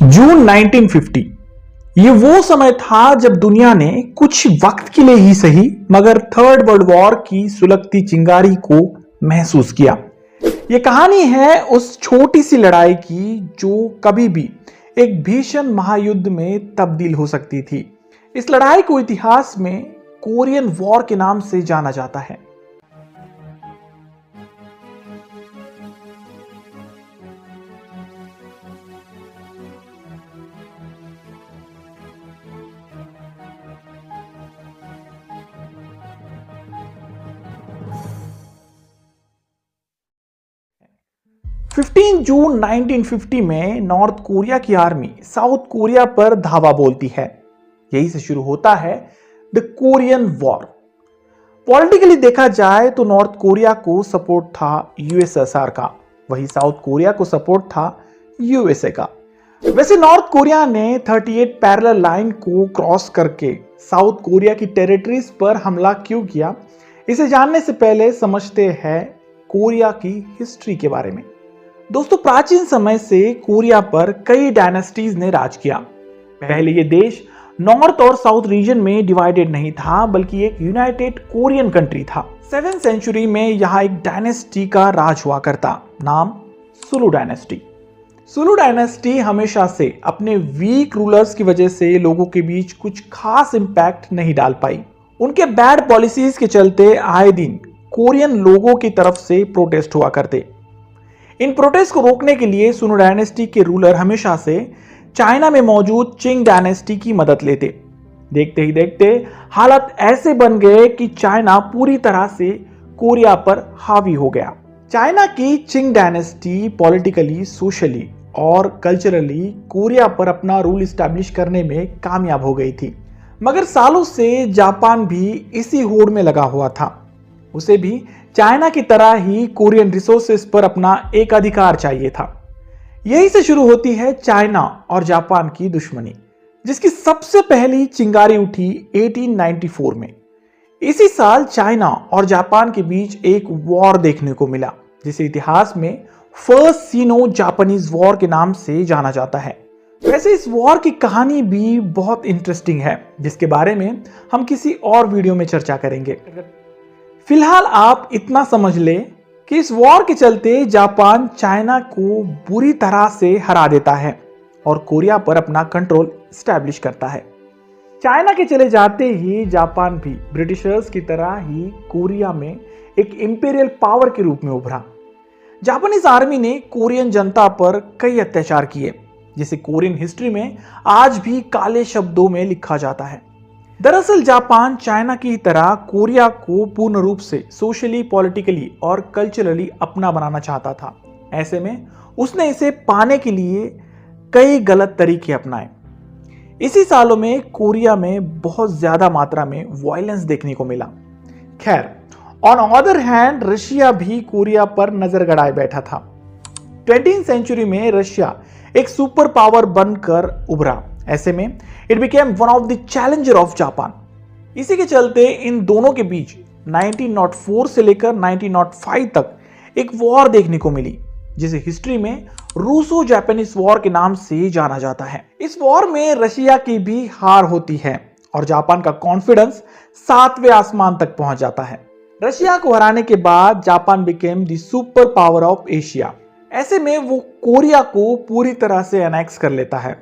जून 1950 ये वो समय था जब दुनिया ने कुछ वक्त के लिए ही सही मगर थर्ड वर्ल्ड वॉर की सुलगती चिंगारी को महसूस किया। ये कहानी है उस छोटी सी लड़ाई की जो कभी भी एक भीषण महायुद्ध में तब्दील हो सकती थी। इस लड़ाई को इतिहास में कोरियन वॉर के नाम से जाना जाता है। जून 1950 में नॉर्थ कोरिया की आर्मी साउथ कोरिया पर धावा बोलती है। यही से शुरू होता है द कोरियन वॉर। पॉलिटिकली देखा जाए तो नॉर्थ कोरिया को सपोर्ट था यूएसएसआर का, वही साउथ कोरिया को सपोर्ट था यूएसए का। वैसे नॉर्थ कोरिया ने 38 पैरेलल लाइन को क्रॉस करके साउथ कोरिया की टेरिटरीज पर हमला क्यों किया, इसे जानने से पहले समझते हैं कोरिया की हिस्ट्री के बारे में। दोस्तों, प्राचीन समय से कोरिया पर कई डायनेस्टीज ने राज किया। पहले ये देश नॉर्थ और साउथ रीजन में डिवाइडेड नहीं था बल्कि एक यूनाइटेड कोरियन कंट्री था। 7th सेंचुरी में यहाँ एक डायनेस्टी का राज हुआ करता, नाम सुलू डायनेस्टी। सुलू डायनेस्टी हमेशा से अपने वीक रूलर्स की वजह से लोगों के बीच कुछ खास इंपैक्ट नहीं डाल पाई। उनके बैड पॉलिसीज के चलते आए दिन कोरियन लोगों की तरफ से प्रोटेस्ट हुआ करते। इन प्रोटेस्ट को रोकने के लिए सुलू डायनेस्टी के रूलर हमेशा से चाइना में मौजूद चिंग डायनेस्टी की मदद लेते। देखते ही देखते हालात ऐसे बन गए कि चाइना पूरी तरह से कोरिया पर हावी हो गया। चाइना की चिंग डायनेस्टी पॉलिटिकली, सोशली और कल्चरली कोरिया पर अपना रूल स्टैब्लिश करने में कामयाब हो गई थी। मगर सालों से जापान भी इसी होड़ में लगा हुआ था। उसे भी चाइना की तरह ही कोरियन रिसोर्सेस पर अपना एक अधिकार चाहिए था। यही से शुरू होती है चाइना और जापान की दुश्मनी, जिसकी सबसे पहली चिंगारी उठी 1894 में। इसी साल चाइना और जापान के बीच एक वॉर देखने को मिला, जिसे इतिहास में फर्स्ट सीनो जापानीज वॉर के नाम से जाना जाता है। वैसे इस वॉर की कहानी भी बहुत इंटरेस्टिंग है, जिसके बारे में हम किसी और वीडियो में चर्चा करेंगे। फिलहाल आप इतना समझ ले कि इस वॉर के चलते जापान चाइना को बुरी तरह से हरा देता है और कोरिया पर अपना कंट्रोल स्टैब्लिश करता है। चाइना के चले जाते ही जापान भी ब्रिटिशर्स की तरह ही कोरिया में एक इंपीरियल पावर के रूप में उभरा। जापानीज आर्मी ने कोरियन जनता पर कई अत्याचार किए, जिसे कोरियन हिस्ट्री में आज भी काले शब्दों में लिखा जाता है। दरअसल जापान चाइना की तरह कोरिया को पूर्ण रूप से सोशली, पॉलिटिकली और कल्चरली अपना बनाना चाहता था। ऐसे में उसने इसे पाने के लिए कई गलत तरीके अपनाए। इसी सालों में कोरिया में बहुत ज्यादा मात्रा में वायलेंस देखने को मिला। खैर, ऑन अदर हैंड रशिया भी कोरिया पर नजर गड़ाए बैठा था। 20th सेंचुरी में रशिया एक सुपर पावर बनकर उभरा। ऐसे में it became one of the challenger of Japan. इसी के चलते इन दोनों के बीच 1904 से लेकर 1905 तक एक वॉर देखने को मिली, जिसे हिस्ट्री में रूसो जापानीज वॉर के नाम से जाना जाता है। इस वॉर में रशिया की भी हार होती है और जापान का कॉन्फिडेंस 7वें आसमान तक पहुंच जाता है। रशिया को हराने के बाद Japan became the super power of Asia. ऐसे में वो कोरिया को पूरी तरह से एनेक्स कर लेता है।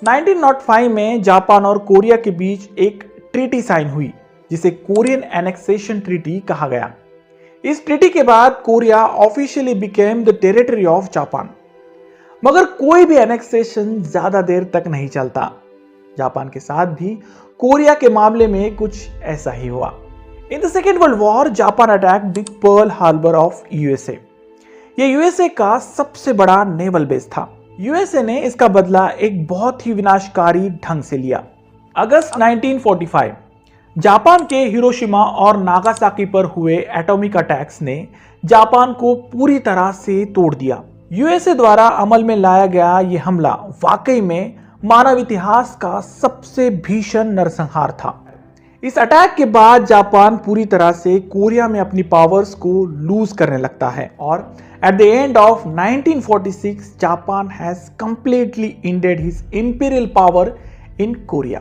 1905 में जापान और कोरिया के बीच एक ट्रीटी साइन हुई, जिसे कोरियन एनेक्सेशन ट्रीटी कहा गया। इस ट्रीटी के बाद Korea officially became the territory of Japan. मगर कोई भी एनेक्सेशन ज्यादा देर तक नहीं चलता। जापान के साथ भी कोरिया के मामले में कुछ ऐसा ही हुआ। In the second world war Japan attack the Pearl Harbor of USA. यह यूएसए का सबसे बड़ा नेवल बेस था। यूएसए ने इसका बदला एक बहुत ही विनाशकारी ढंग से लिया। अगस्त 1945 जापान के हिरोशिमा और नागासाकी पर हुए एटॉमिक अटैक्स ने जापान को पूरी तरह से तोड़ दिया। यूएसए द्वारा अमल में लाया गया यह हमला वाकई में मानव इतिहास का सबसे भीषण नरसंहार था। इस अटैक के बाद जापान पूरी तरह से कोरिया में अपनी पावर्स को लूज करने लगता है और At the end of 1946, Japan has completely ended his imperial power in Korea.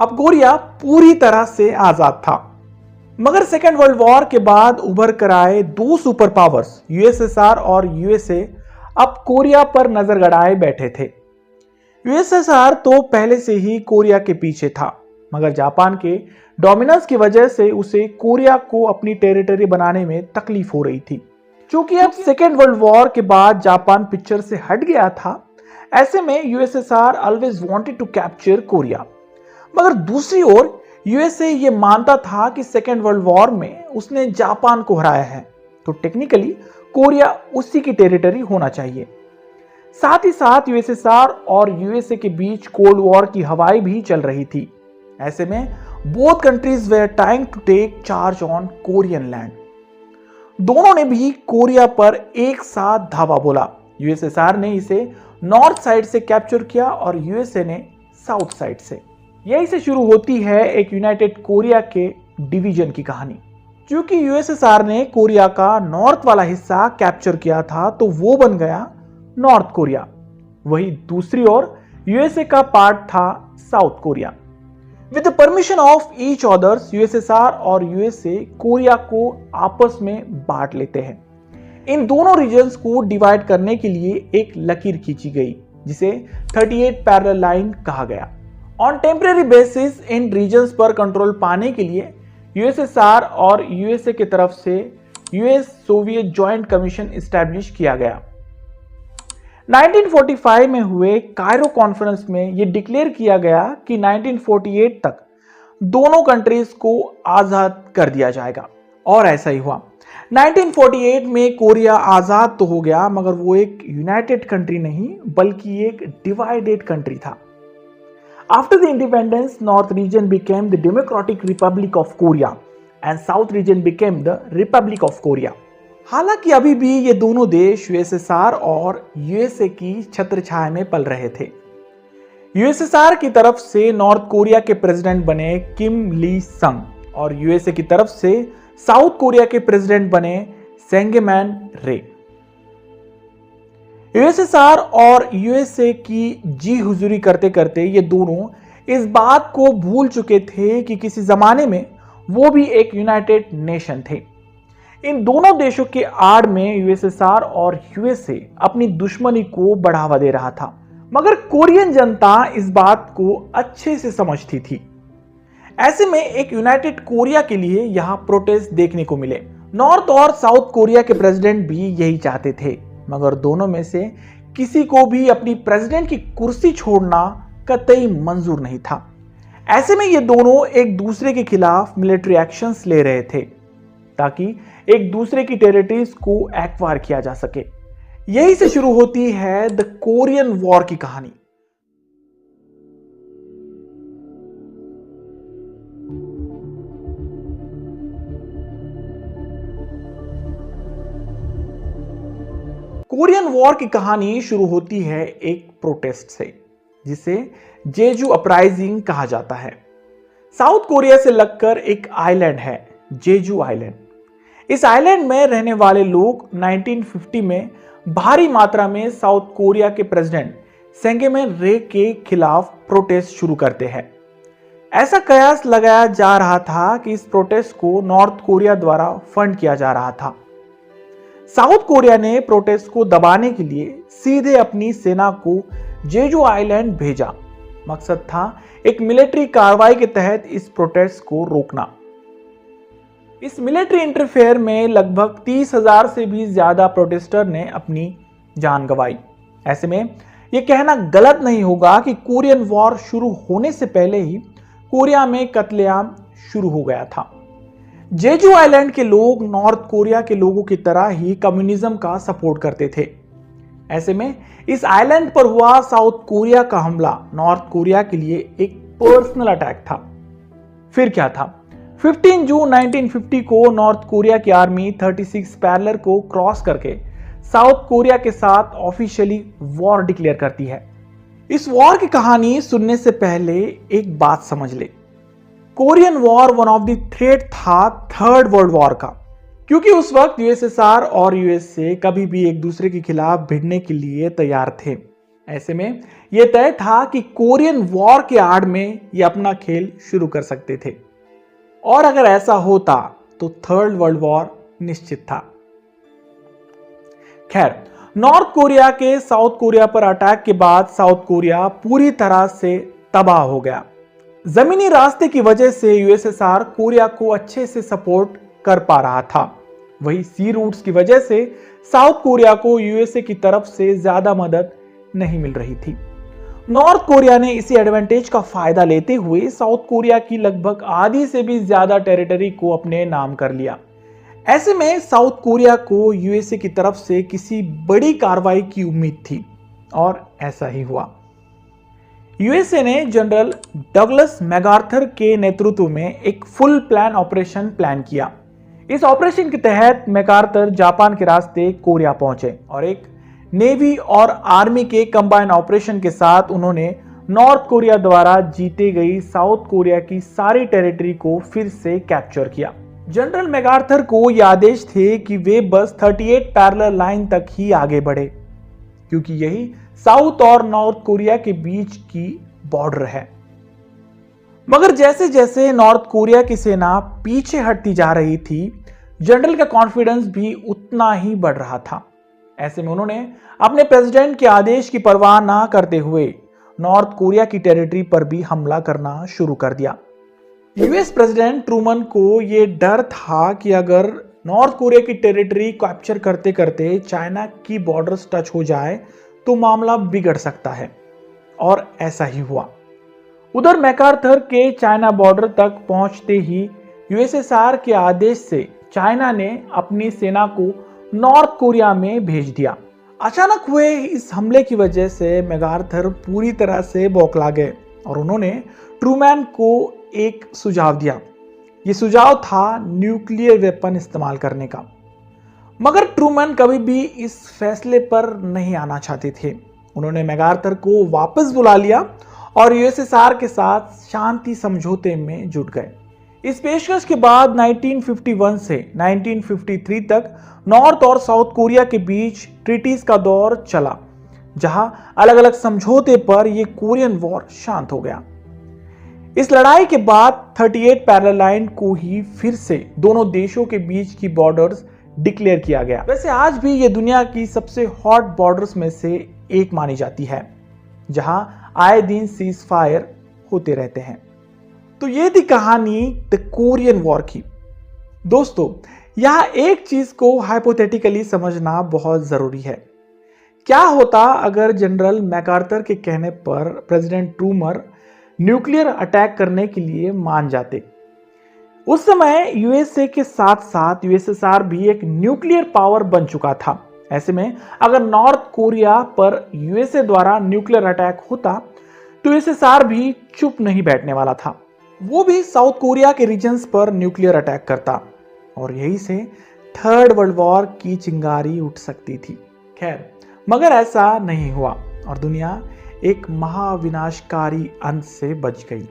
अब कोरिया पूरी तरह से आजाद था। मगर सेकेंड वर्ल्ड वॉर के बाद उभर कर आए दो सुपर पावर्स यूएसएसआर और यूएसए अब कोरिया पर नजर गड़ाए बैठे थे। यूएसएसआर तो पहले से ही कोरिया के पीछे था, मगर जापान के डोमिनेंस की वजह से उसे कोरिया को अपनी टेरिटरी बनाने में तकलीफ हो रही थी। क्योंकि अब सेकेंड वर्ल्ड वॉर के बाद जापान पिक्चर से हट गया था, ऐसे में USSR always wanted to capture Korea. मगर दूसरी ओर यूएसए ये मानता था कि सेकेंड वर्ल्ड वॉर में उसने जापान को हराया है, तो टेक्निकली कोरिया उसी की टेरिटरी होना चाहिए। साथ ही साथ यूएसएसआर और यूएसए के बीच कोल्ड वॉर की हवाएं भी चल रही थी। ऐसे में both countries were trying to take charge on Korean land. दोनों ने भी कोरिया पर एक साथ धावा बोला। यूएसएसआर ने इसे नॉर्थ साइड से कैप्चर किया और यूएसए ने साउथ साइड से। यही से शुरू होती है एक यूनाइटेड कोरिया के डिवीजन की कहानी। क्योंकि यूएसएसआर ने कोरिया का नॉर्थ वाला हिस्सा कैप्चर किया था, तो वो बन गया नॉर्थ कोरिया। वही दूसरी ओर यूएसए का पार्ट था south Korea. With the permission of each others, USSR और यूएसए कोरिया को आपस में बांट लेते हैं। इन दोनों रीजन्स को डिवाइड करने के लिए एक लकीर खींची गई, जिसे 38 पैरेलल लाइन कहा गया। On temporary basis in regions पर कंट्रोल पाने के लिए यूएसएसआर और यूएसए की तरफ से US Soviet joint commission establish किया गया। 1945 में हुए कायरो कॉन्फ्रेंस में यह डिक्लेयर किया गया कि 1948 तक दोनों कंट्रीज को आजाद कर दिया जाएगा, और ऐसा ही हुआ। 1948 में कोरिया आजाद तो हो गया, मगर वो एक यूनाइटेड कंट्री नहीं बल्कि एक डिवाइडेड कंट्री था। After the independence, north region became the democratic Republic of Korea and south region became the Republic of Korea. हालांकि अभी भी ये दोनों देश यूएसएसआर और यूएसए की छत्र छाया में पल रहे थे। यूएसएसआर की तरफ से नॉर्थ कोरिया के प्रेसिडेंट बने किम ली संग और यूएसए की तरफ से साउथ कोरिया के प्रेसिडेंट बने सेंगेमैन रे। यूएसएसआर और यूएसए की जी हुजूरी करते करते ये दोनों इस बात को भूल चुके थे कि किसी जमाने में वो भी एक यूनाइटेड नेशन थे। इन दोनों देशों के आड़ में यूएसएसआर और यूएसए अपनी दुश्मनी को बढ़ावा दे रहा था, मगर कोरियन जनता इस बात को अच्छे से समझती थी। ऐसे में एक यूनाइटेड कोरिया के लिए यहां प्रोटेस्ट देखने को मिले। नॉर्थ और साउथ कोरिया के प्रेसिडेंट भी यही चाहते थे, मगर दोनों में से किसी को भी अपनी प्रेसिडेंट की कुर्सी छोड़ना कतई मंजूर नहीं था। ऐसे में ये दोनों एक दूसरे के खिलाफ मिलिट्री एक्शंस ले रहे थे, ताकि एक दूसरे की टेरिटरीज को एक्वायर किया जा सके। यही से शुरू होती है द कोरियन वॉर की कहानी। कोरियन वॉर की कहानी शुरू होती है एक प्रोटेस्ट से, जिसे जेजू अपराइजिंग कहा जाता है। साउथ कोरिया से लगकर एक आइलैंड है, जेजू आइलैंड। इस आइलैंड में रहने वाले लोग 1950 में भारी मात्रा में साउथ कोरिया के प्रेसिडेंट सेंगेमैन रे के खिलाफ प्रोटेस्ट शुरू करते हैं। ऐसा कयास लगाया जा रहा था कि इस प्रोटेस्ट को नॉर्थ कोरिया द्वारा फंड किया जा रहा था। साउथ कोरिया ने प्रोटेस्ट को दबाने के लिए सीधे अपनी सेना को जेजू आइलैंड भेजा। मकसद था एक मिलिट्री कार्रवाई के तहत इस प्रोटेस्ट को रोकना। इस मिलिट्री इंटरफेयर में लगभग 30,000 से भी ज्यादा प्रोटेस्टर ने अपनी जान गंवाई। ऐसे में यह कहना गलत नहीं होगा कि कोरियन वॉर शुरू होने से पहले ही कोरिया में कत्लेआम शुरू हो गया था। जेजू आइलैंड के लोग नॉर्थ कोरिया के लोगों की तरह ही कम्युनिज्म का सपोर्ट करते थे। ऐसे में इस आइलैंड पर हुआ साउथ कोरिया का हमला नॉर्थ कोरिया के लिए एक पर्सनल अटैक था। फिर क्या था? 15 जून 1950 को नॉर्थ कोरिया की आर्मी 36 पैरेलल को क्रॉस करके साउथ कोरिया के साथ ऑफिशियली वॉर डिक्लेयर करती है। इस वॉर की कहानी सुनने से पहले एक बात समझ ले। Korean war one of the threat था थर्ड वर्ल्ड वॉर का। क्योंकि उस वक्त यूएसएसआर और यूएसए कभी भी एक दूसरे के खिलाफ भिड़ने के लिए तैयार थे। ऐसे में यह तय था कि कोरियन वॉर के आड़ में ये अपना खेल शुरू कर सकते थे, और अगर ऐसा होता तो थर्ड वर्ल्ड वॉर निश्चित था। खैर, नॉर्थ कोरिया के साउथ कोरिया पर अटैक के बाद साउथ कोरिया पूरी तरह से तबाह हो गया। जमीनी रास्ते की वजह से यूएसएसआर कोरिया को अच्छे से सपोर्ट कर पा रहा था, वही सी रूट्स की वजह से साउथ कोरिया को यूएसए की तरफ से ज्यादा मदद नहीं मिल रही थी। नॉर्थ कोरिया ने इसी एडवांटेज का फायदा लेते हुए साउथ कोरिया की लगभग आधी से भी ज्यादा टेरिटरी को अपने नाम कर लिया। ऐसे में साउथ कोरिया को यूएसए की तरफ से किसी बड़ी कार्रवाई की उम्मीद थी, और ऐसा ही हुआ। यूएसए ने जनरल डगलस मैकार्थर के नेतृत्व में एक फुल प्लान ऑपरेशन प्लान किया। इस ऑपरेशन के तहत मैकार्थर जापान के रास्ते कोरिया पहुंचे और एक नेवी और आर्मी के कंबाइन ऑपरेशन के साथ उन्होंने नॉर्थ कोरिया द्वारा जीते गई साउथ कोरिया की सारी टेरिटरी को फिर से कैप्चर किया। जनरल मैकार्थर को यह आदेश थे कि वे बस 38 पैरेलल लाइन तक ही आगे बढ़े, क्योंकि यही साउथ और नॉर्थ कोरिया के बीच की बॉर्डर है। मगर जैसे जैसे नॉर्थ कोरिया की सेना पीछे हटती जा रही थी, जनरल का कॉन्फिडेंस भी उतना ही बढ़ रहा था। ऐसे में उन्होंने अपने प्रेसिडेंट के आदेश की परवाह ना करते हुए नॉर्थ कोरिया की टेरिटरी पर भी हमला करना शुरू कर दिया। यूएस प्रेसिडेंट ट्रूमन को यह डर था कि अगर नॉर्थ कोरिया की टेरिटरी कैप्चर करते करते चाइना की बॉर्डर्स टच हो जाए तो मामला बिगड़ सकता है, और ऐसा ही हुआ। उधर मैकार्थर के चाइना बॉर्डर तक पहुंचते ही यूएसएसआर के आदेश से चाइना ने अपनी सेना को नॉर्थ कोरिया में भेज दिया। अचानक हुए इस हमले की वजह से मैकार्थर पूरी तरह से बौखला गए और उन्होंने ट्रूमैन को एक सुझाव दिया। यह सुझाव था न्यूक्लियर वेपन इस्तेमाल करने का। मगर ट्रूमैन कभी भी इस फैसले पर नहीं आना चाहते थे। उन्होंने मैकार्थर को वापस बुला लिया और यूएसएसआर के साथ शांति समझौते में जुट गए। इस पेशकश के बाद 1951 से 1953 तक नॉर्थ और साउथ कोरिया के बीच ट्रीटीज का दौर चला, जहां अलग अलग समझौते पर यह कोरियन वॉर शांत हो गया। इस लड़ाई के बाद 38 पैरेलल लाइन को ही फिर से दोनों देशों के बीच की बॉर्डर्स डिक्लेयर किया गया। वैसे आज भी ये दुनिया की सबसे हॉट बॉर्डर्स में से एक मानी जाती है, जहां आए दिन सीज फायर होते रहते हैं। तो ये थी कहानी द कोरियन वॉर की। दोस्तों, यहां एक चीज को हाइपोथेटिकली समझना बहुत जरूरी है। क्या होता अगर जनरल मैकार्थर के कहने पर प्रेसिडेंट ट्रूमन न्यूक्लियर अटैक करने के लिए मान जाते? उस समय यूएसए के साथ साथ यूएसएसआर भी एक न्यूक्लियर पावर बन चुका था। ऐसे में अगर नॉर्थ कोरिया पर यूएसए द्वारा न्यूक्लियर अटैक होता तो यूएसएसआर भी चुप नहीं बैठने वाला था। वो भी साउथ कोरिया के रीजन्स पर न्यूक्लियर अटैक करता और यही से थर्ड वर्ल्ड वॉर की चिंगारी उठ सकती थी। खैर, मगर ऐसा नहीं हुआ और दुनिया एक महाविनाशकारी अंत से बच गई।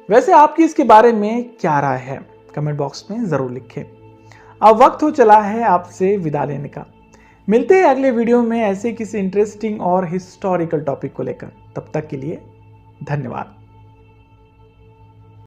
वैसे आपकी इसके बारे में क्या राय है, कमेंट बॉक्स में जरूर लिखें। अब वक्त हो चला है आपसे विदा लेने का। मिलते हैं अगले वीडियो में ऐसे किसी इंटरेस्टिंग और हिस्टोरिकल टॉपिक को लेकर। तब तक के लिए धन्यवाद।